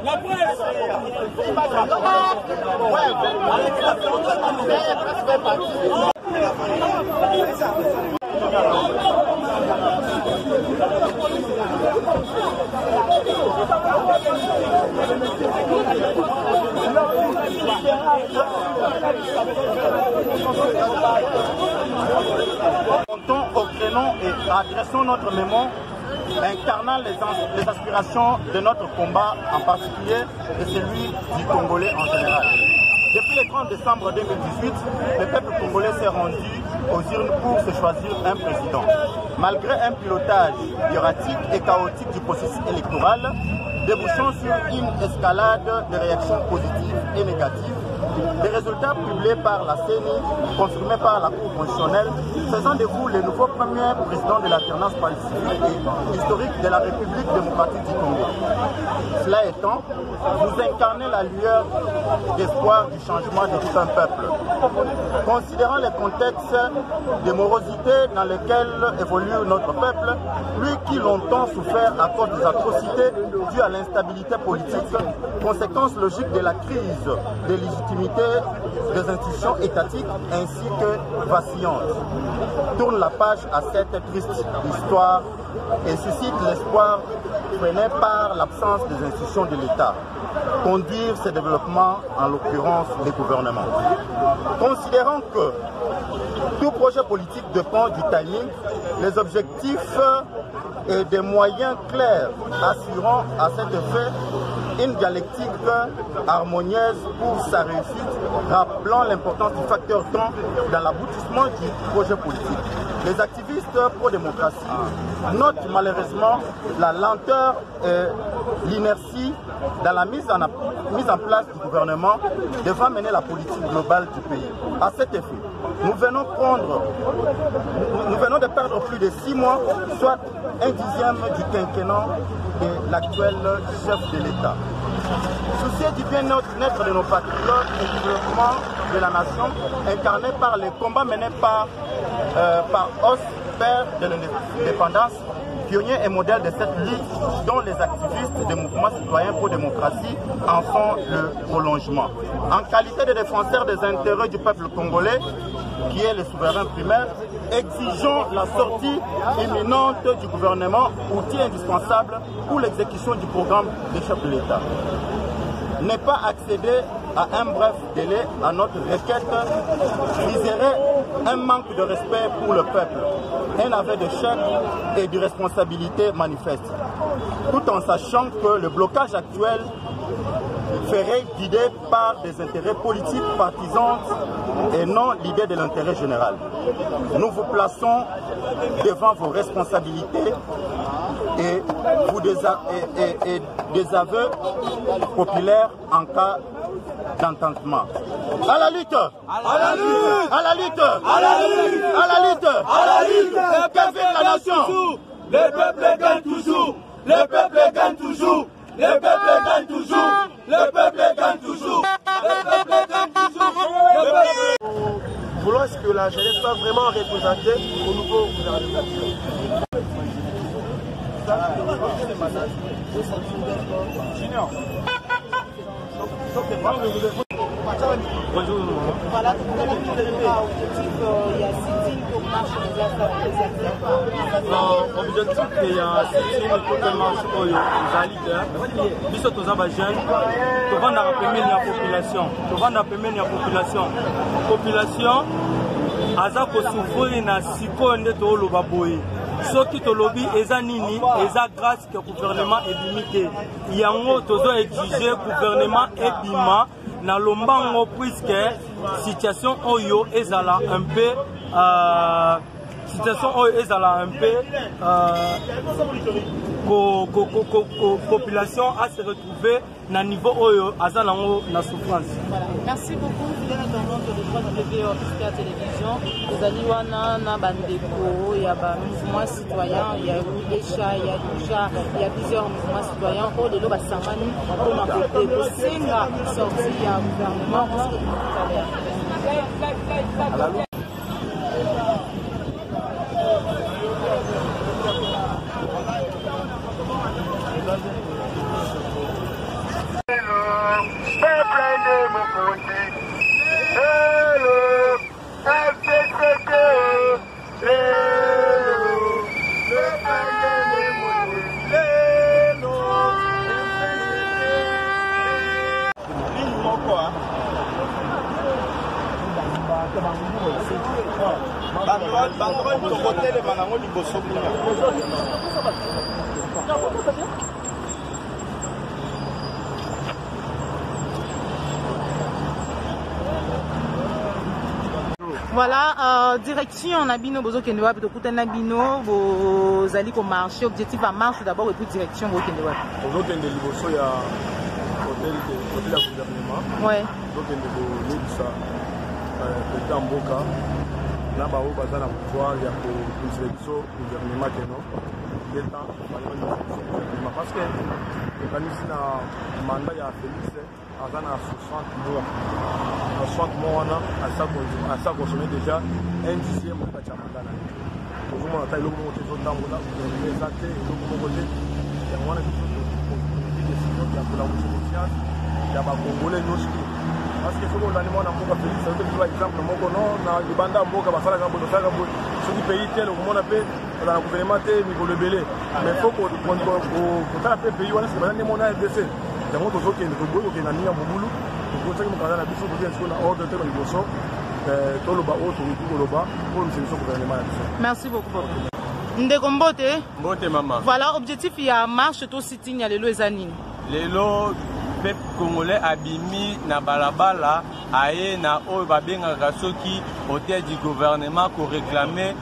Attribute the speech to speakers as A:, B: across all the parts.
A: La presse.
B: Montons au créneau et adressons notre mémoire incarnant les aspirations de notre combat en particulier et celui du Congolais en général. Depuis le 30 décembre 2018, le peuple congolais s'est rendu aux urnes pour se choisir un président. Malgré un pilotage erratique et chaotique du processus électoral, débouchant sur une escalade de réactions positives et négatives, des résultats publiés par la CENI, confirmés par la Cour constitutionnelle, faisant de vous le nouveau premier président de l'alternance pacifique et historique de la République démocratique du Congo. Cela étant, vous incarnez la lueur d'espoir du changement de tout un peuple. Considérant le contexte de morosité dans lequel évolue notre peuple, lui qui longtemps souffert à cause des atrocités dues à l'instabilité politique, conséquence logique de la crise de légitimité des institutions étatiques ainsi que vacillantes, tourne la page à cette triste histoire et suscite l'espoir freiné par l'absence des institutions de l'État. Conduire ce développement, en l'occurrence les gouvernements. Considérant que tout projet politique dépend du timing, les objectifs et des moyens clairs assurant à cet effet une dialectique harmonieuse pour sa réussite, rappelant l'importance du facteur temps dans l'aboutissement du projet politique. Les activistes pro-démocratie notent malheureusement la lenteur et l'inertie dans la mise en place du gouvernement devant mener la politique globale du pays. À cet effet, nous venons de perdre plus de 6 mois, soit un dixième du quinquennat de l'actuel chef de l'État. Soucieux du bien-être de nos patriotes et du développement de la nation, incarné par les combats menés par Os, père de l'indépendance, pionnier et modèle de cette lutte dont les activistes des mouvements citoyens pour démocratie en font le prolongement. En qualité de défenseur des intérêts du peuple congolais, qui est le souverain primaire, exigeons la sortie imminente du gouvernement, outil indispensable pour l'exécution du programme des chefs de l'État. Ne pas accéder à un bref délai à notre requête viserait un manque de respect pour le peuple, un aveu d'échec et d'irresponsabilité manifeste, tout en sachant que le blocage actuel ferait guidé par des intérêts politiques partisans et non l'idée de l'intérêt général. Nous vous plaçons devant vos responsabilités et des aveux populaires en cas d'entendement. À la lutte! À la lutte! À la lutte! À la lutte! À la lutte! À la lutte! Que vive la nation!
A: Le peuple gagne toujours! Le peuple gagne toujours! Le peuple gagne toujours! Le peuple gagne toujours! Le peuple gagne toujours!
C: Voulons est-ce que la jeunesse soit vraiment représentée au nouveau gouvernement.
D: Bonjour. Voilà, tout à l'heure, objectif, il y a sitting pour marcher des affaires.
E: Objectif, il y a sitting pour que marche aux leaders. Biso tous les jeunes, tu vas dans la première population. Tu vas dans la première population. Population, aza ko souffrir na siko ndeto loba boye. Soki to lobby eza nini, eza grâce que gouvernement est limité. Yango tozo exiger gouvernement ebima na lombango puisque situation oyo ezala un peu population à se retrouver na niveau oyo azalango na souffrance.
D: Merci beaucoup fidèles internautes de 3W Officiel Télévision. Vous allez wana na bandeko, il y a un mouvement citoyen, il y a Echa, il y a Lucha, il y a plusieurs mouvements citoyens. Oh, les lois Samani, on a fait des senga sortis il y a un gouvernement. Voilà, direction Nabino, Bozo Kendewa, Petokuta Nabino, vous allez comme marché, objectif à marche d'abord et puis direction Bozo Kendewa.
C: Bozo Kendewa, il y a hôtel de gouvernement.
D: Ouais.
C: Bozo Kendewa, ça, président Mboka, là, bah, au bazar, pouvoir, il y a une sélection gouvernement qui est non. Il est temps, parce que le mandat, il y a Félix, à 60 mois. 60 mois, à ça consommer déjà un dixième de la mandat. Nous avons taille le monde qui est dans le monde, les athées, le monde qui est dans le monde, la confiance, il y a des Congolais, parce que faut qu'on ait mon amour Félix, ça veut dire par exemple, mon non, dans le banda Mboka, Basala Gambo, ce qui pays tel, au monde appelé, dans le gouvernement, Miko le Belé. Mais il faut qu'on ait un pays, on a ce mon AFDC. Il y a un autre qui est le Togo, qui est dans le Boulou.
D: Merci beaucoup. Voilà, objectif il y a marche tout city il y a les Zanine.
E: Lelo peuple congolais abimi na balabala aye na o babenga soki hôtel du gouvernement ko réclamer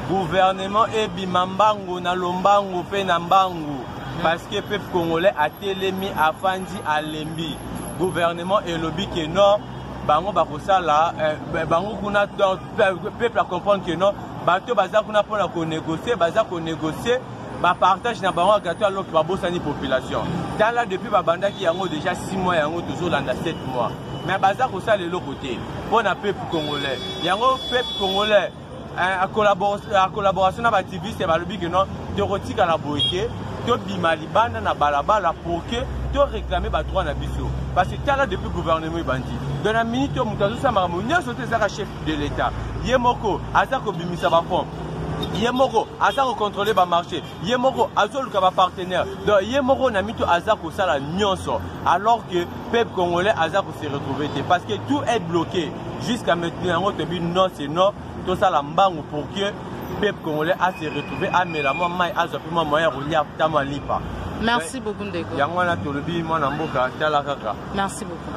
E: gouvernement et bimambango na lombango pe na mbango parce que peuple congolais a telemi afandi alembi. Gouvernement et lobby qui non bango bakosala bango kuna peuple à comprendre que non bato baza kuna pona ko négocier baza ko négocier ba partage na bango gato alors que ba bosani population dans là depuis ba banda qui yango déjà 6 mois yango toujours dans 7 mois mais baza ko sala le côté pona peuple congolais yango peuple congolais à collaboration na ba activiste ba lobby que non de rotika la boyeke to bimali banda na balabala pour que to réclamer ba droit na biso. Parce que là depuis le gouvernement bandit. Dans la minute où nous avons un chef de l'État, Yemoko, Azako Bimisa Bafon, Yemoko, Azako contrôler le marché, Yemoko, Azol Kaba partenaire, donc Yemoko n'a mis tout Azako ça la nyonso, alors que le peuple congolais Azako s'est retrouvé. Parce que tout est bloqué. Jusqu'à maintenant, on te dit non, c'est non, tout ça la mbango pour que le peuple congolais a se retrouvé à Mélamon, Maï, Azopima, Moyen, Roulia, Tama, Lipa.
D: Merci beaucoup, Ndeko. Merci beaucoup.